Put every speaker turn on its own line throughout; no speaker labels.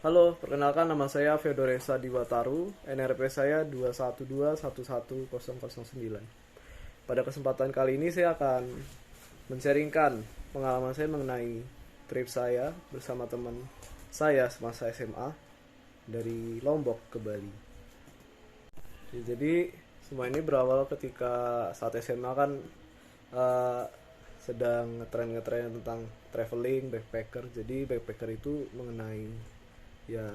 Halo, perkenalkan nama saya Feodoresa Diwataru, NRP saya 212111009. Pada kesempatan kali ini saya akan men-sharingkan pengalaman saya mengenai trip saya bersama teman saya semasa SMA dari Lombok ke Bali. Jadi semua ini berawal ketika saat SMA kan eh, sedang ngetren-ngetren tentang traveling, backpacker. Jadi backpacker itu mengenai ya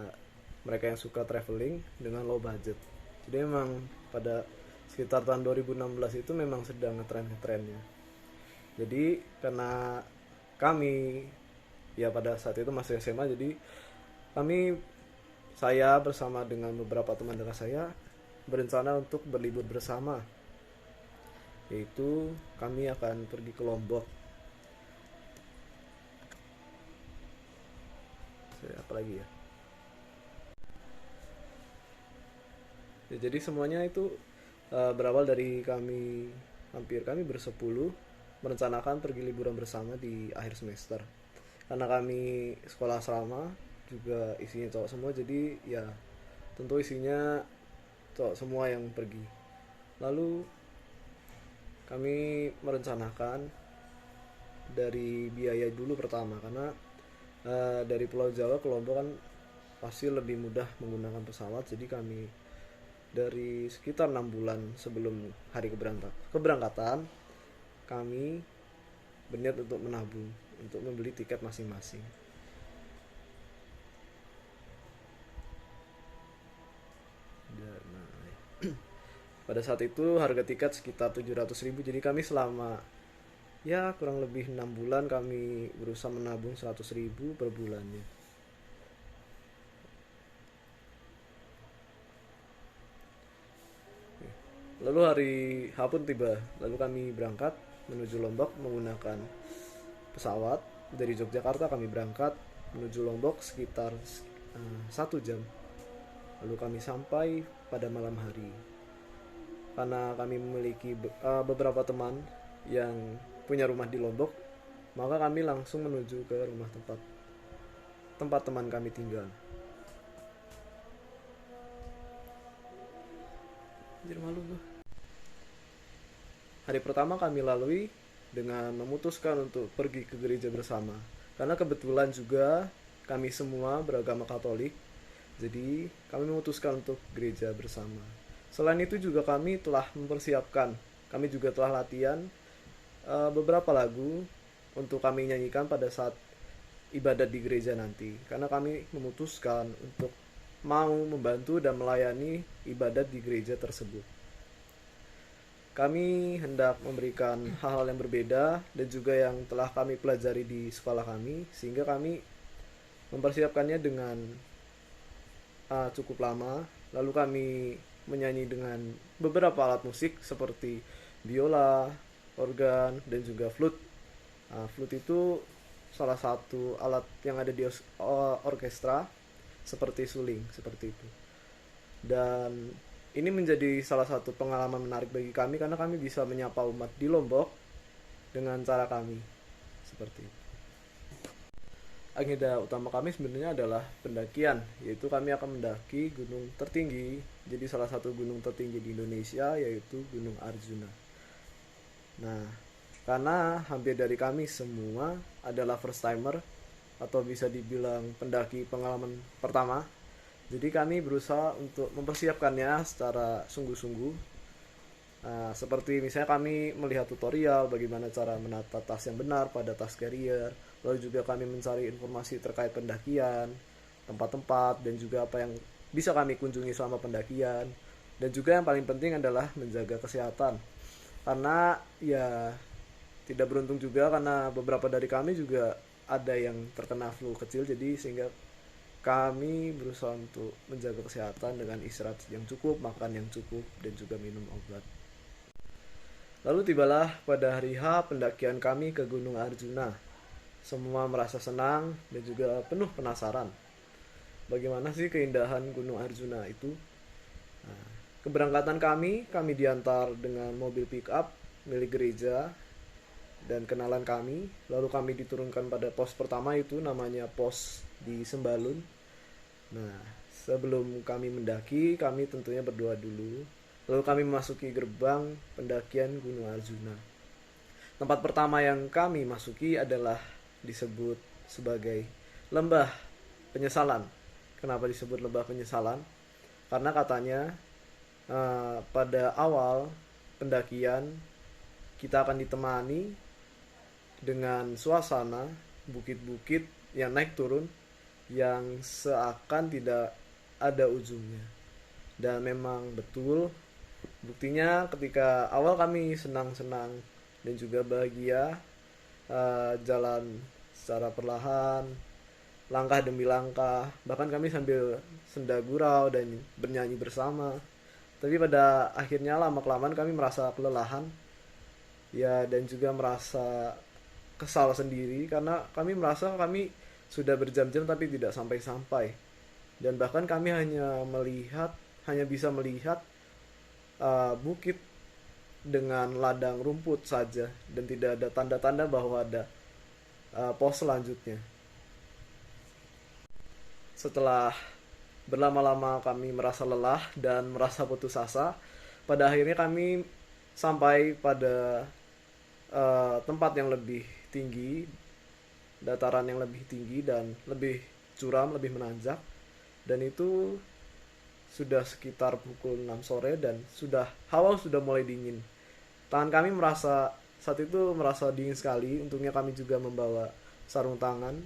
mereka yang suka traveling dengan low budget. Jadi memang pada sekitar tahun 2016 itu memang sedang ngetren-ngetrennya. Jadi karena kami ya pada saat itu masih SMA, jadi kami saya bersama dengan beberapa teman dekat saya berencana untuk berlibur bersama, yaitu kami akan pergi ke Lombok. Apa lagi ya? Jadi semuanya itu berawal dari kami bersepuluh merencanakan pergi liburan bersama di akhir semester. Karena kami sekolah asrama juga isinya cowok semua, jadi ya tentu isinya cowok semua yang pergi. Lalu kami merencanakan dari biaya dulu pertama, karena dari Pulau Jawa ke Lombok kan pasti lebih mudah menggunakan pesawat. Jadi kami dari sekitar 6 bulan sebelum hari keberangkatan kami berniat untuk menabung untuk membeli tiket masing-masing. Nah, pada saat itu harga tiket sekitar 700.000. Jadi kami selama ya kurang lebih 6 bulan kami berusaha menabung 100.000 per bulannya. Lalu hari H pun tiba. Lalu kami berangkat menuju Lombok menggunakan pesawat. Dari Yogyakarta kami berangkat menuju Lombok sekitar 1 jam. Lalu kami sampai pada malam hari. Karena kami memiliki beberapa teman yang punya rumah di Lombok, maka kami langsung menuju ke rumah tempat teman kami tinggal. Anjir, malu gue. Hari pertama kami lalui dengan memutuskan untuk pergi ke gereja bersama. Karena kebetulan juga kami semua beragama Katolik, jadi kami memutuskan untuk gereja bersama. Selain itu juga kami telah mempersiapkan, kami juga telah latihan beberapa lagu untuk kami nyanyikan pada saat ibadat di gereja nanti. Karena kami memutuskan untuk mau membantu dan melayani ibadat di gereja tersebut. Kami hendak memberikan hal-hal yang berbeda dan juga yang telah kami pelajari di sekolah kami, sehingga kami mempersiapkannya dengan cukup lama. Lalu kami menyanyi dengan beberapa alat musik seperti biola, organ, dan juga flute. Flute itu salah satu alat yang ada di orkestra seperti suling, seperti itu. Dan ini menjadi salah satu pengalaman menarik bagi kami karena kami bisa menyapa umat di Lombok dengan cara kami seperti itu. Agenda utama kami sebenarnya adalah pendakian, yaitu kami akan mendaki gunung tertinggi, jadi salah satu gunung tertinggi di Indonesia yaitu Gunung Arjuna. Nah, karena hampir dari kami semua adalah first timer atau bisa dibilang pendaki pengalaman pertama, jadi kami berusaha untuk mempersiapkannya secara sungguh-sungguh. Seperti misalnya kami melihat tutorial bagaimana cara menata tas yang benar pada tas carrier, lalu juga kami mencari informasi terkait pendakian, tempat-tempat, dan juga apa yang bisa kami kunjungi selama pendakian. Dan juga yang paling penting adalah menjaga kesehatan. Karena ya tidak beruntung juga karena beberapa dari kami juga ada yang terkena flu kecil, jadi sehingga kami berusaha untuk menjaga kesehatan dengan istirahat yang cukup, makan yang cukup, dan juga minum obat. Lalu tibalah pada hari H pendakian kami ke Gunung Arjuna. Semua merasa senang dan juga penuh penasaran. Bagaimana sih keindahan Gunung Arjuna itu? Nah, keberangkatan kami diantar dengan mobil pick up milik gereja dan kenalan kami. Lalu kami diturunkan pada pos pertama, itu namanya pos di Sembalun. Nah, sebelum kami mendaki, kami tentunya berdoa dulu. Lalu kami memasuki gerbang pendakian Gunung Arjuna. Tempat pertama yang kami masuki adalah disebut sebagai lembah penyesalan. Kenapa disebut lembah penyesalan? Karena katanya pada awal pendakian kita akan ditemani dengan suasana bukit-bukit yang naik turun yang seakan tidak ada ujungnya. Dan memang betul, buktinya ketika awal kami senang-senang dan juga bahagia, jalan secara perlahan, langkah demi langkah, bahkan kami sambil senda gurau dan bernyanyi bersama. Tapi pada akhirnya lama kelamaan kami merasa kelelahan, ya, dan juga merasa kesal sendiri karena kami merasa kami sudah berjam-jam tapi tidak sampai-sampai, dan bahkan kami hanya bisa melihat bukit dengan ladang rumput saja dan tidak ada tanda-tanda bahwa ada pos selanjutnya. Setelah berlama-lama kami merasa lelah dan merasa putus asa, pada akhirnya kami sampai pada tempat yang lebih tinggi, dataran yang lebih tinggi dan lebih curam, lebih menanjak. Dan itu sudah sekitar pukul 6 sore dan hawa sudah mulai dingin. Tangan kami saat itu merasa dingin sekali. Untungnya kami juga membawa sarung tangan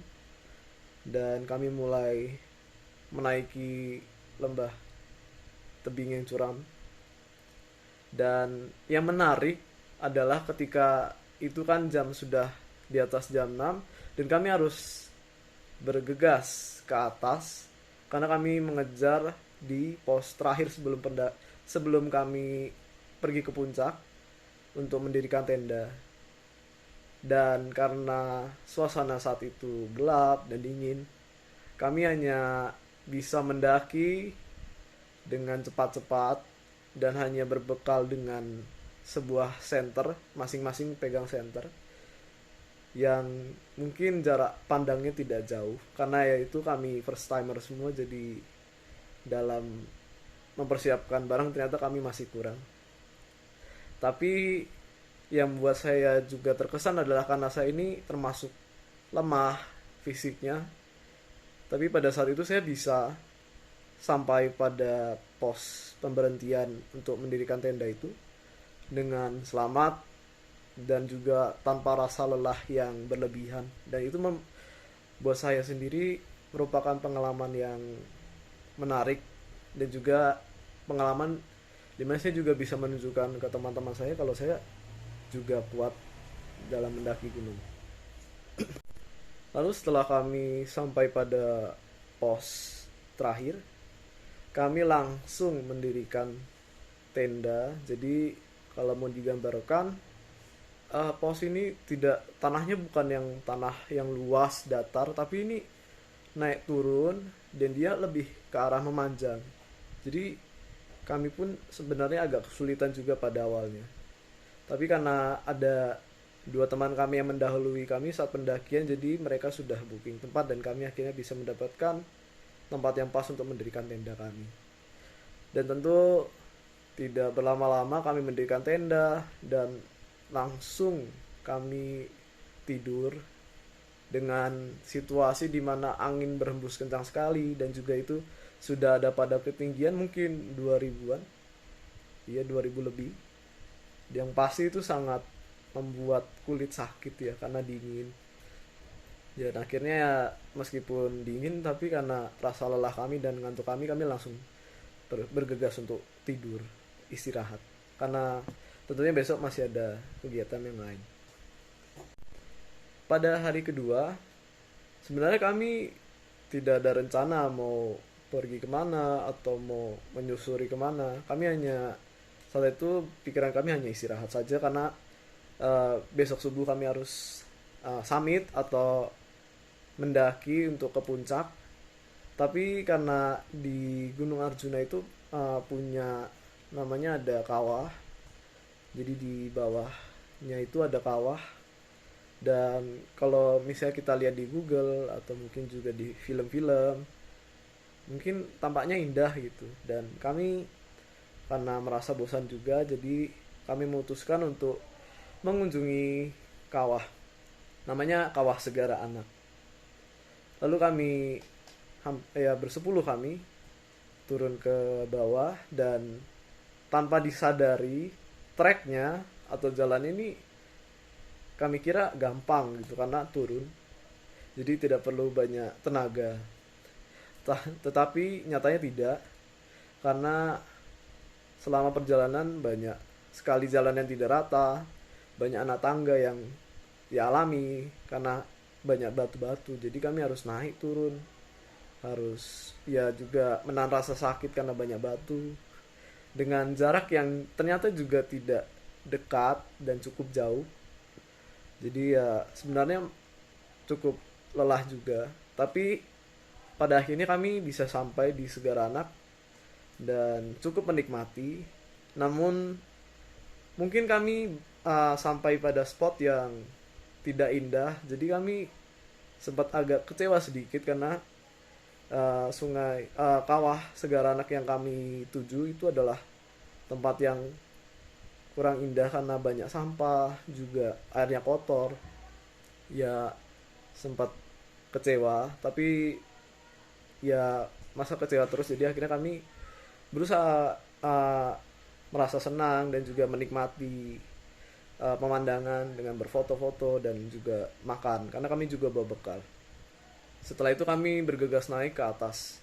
dan kami mulai menaiki lembah tebing yang curam. Dan yang menarik adalah ketika itu kan sudah di atas jam 6 dan kami harus bergegas ke atas karena kami mengejar di pos terakhir sebelum kami pergi ke puncak untuk mendirikan tenda. Dan karena suasana saat itu gelap dan dingin, kami hanya bisa mendaki dengan cepat-cepat dan hanya berbekal dengan sebuah senter, masing-masing pegang senter yang mungkin jarak pandangnya tidak jauh karena yaitu kami first timer semua, jadi dalam mempersiapkan barang ternyata kami masih kurang. Tapi yang membuat saya juga terkesan adalah karena saya ini termasuk lemah fisiknya, tapi pada saat itu saya bisa sampai pada pos pemberhentian untuk mendirikan tenda itu dengan selamat dan juga tanpa rasa lelah yang berlebihan. Dan itu buat saya sendiri merupakan pengalaman yang menarik dan juga pengalaman dimana saya juga bisa menunjukkan ke teman-teman saya kalau saya juga kuat dalam mendaki gunung. Lalu setelah kami sampai pada pos terakhir, kami langsung mendirikan tenda. Jadi kalau mau digambarkan, pos ini tanahnya bukan yang tanah yang luas datar, tapi ini naik turun dan dia lebih ke arah memanjang. Jadi kami pun sebenarnya agak kesulitan juga pada awalnya. Tapi karena ada dua teman kami yang mendahului kami saat pendakian, jadi mereka sudah booking tempat dan kami akhirnya bisa mendapatkan tempat yang pas untuk mendirikan tenda kami. Dan tentu tidak berlama-lama kami mendirikan tenda dan langsung kami tidur dengan situasi di mana angin berhembus kencang sekali dan juga itu sudah ada pada ketinggian mungkin 2000-an. Iya, 2000 lebih. Yang pasti itu sangat membuat kulit sakit ya karena dingin. Dan akhirnya ya meskipun dingin tapi karena rasa lelah kami dan ngantuk kami langsung bergegas untuk tidur, istirahat. Karena tentunya besok masih ada kegiatan yang lain. Pada hari kedua, sebenarnya kami tidak ada rencana mau pergi kemana atau mau menyusuri kemana. Kami hanya saat itu pikiran kami hanya istirahat saja karena besok subuh kami harus summit atau mendaki untuk ke puncak. Tapi karena di Gunung Arjuna itu punya namanya ada kawah. Jadi di bawahnya itu ada kawah. Dan kalau misalnya kita lihat di Google atau mungkin juga di film-film, mungkin tampaknya indah gitu. Dan kami karena merasa bosan juga, jadi kami memutuskan untuk mengunjungi kawah, namanya Kawah Segara Anak. Lalu kami ya bersepuluh kami turun ke bawah, dan tanpa disadari treknya atau jalan ini kami kira gampang gitu karena turun, jadi tidak perlu banyak tenaga. Tetapi nyatanya tidak, karena selama perjalanan banyak sekali jalan yang tidak rata, banyak anak tangga yang dialami karena banyak batu-batu. Jadi kami harus naik turun, harus ya juga menahan rasa sakit karena banyak batu, dengan jarak yang ternyata juga tidak dekat dan cukup jauh. Jadi ya sebenarnya cukup lelah juga. Tapi pada akhirnya kami bisa sampai di Segara Anak dan cukup menikmati. Namun mungkin kami sampai pada spot yang tidak indah. Jadi kami sempat agak kecewa sedikit karena kawah Segara Anak yang kami tuju itu adalah tempat yang kurang indah karena banyak sampah, juga airnya kotor. Ya sempat kecewa, tapi ya masa kecewa terus, jadi akhirnya kami berusaha merasa senang dan juga menikmati pemandangan dengan berfoto-foto dan juga makan karena kami juga bawa bekal. Setelah itu kami bergegas naik ke atas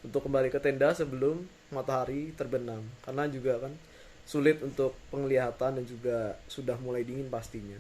untuk kembali ke tenda sebelum matahari terbenam, karena juga kan sulit untuk penglihatan dan juga sudah mulai dingin pastinya.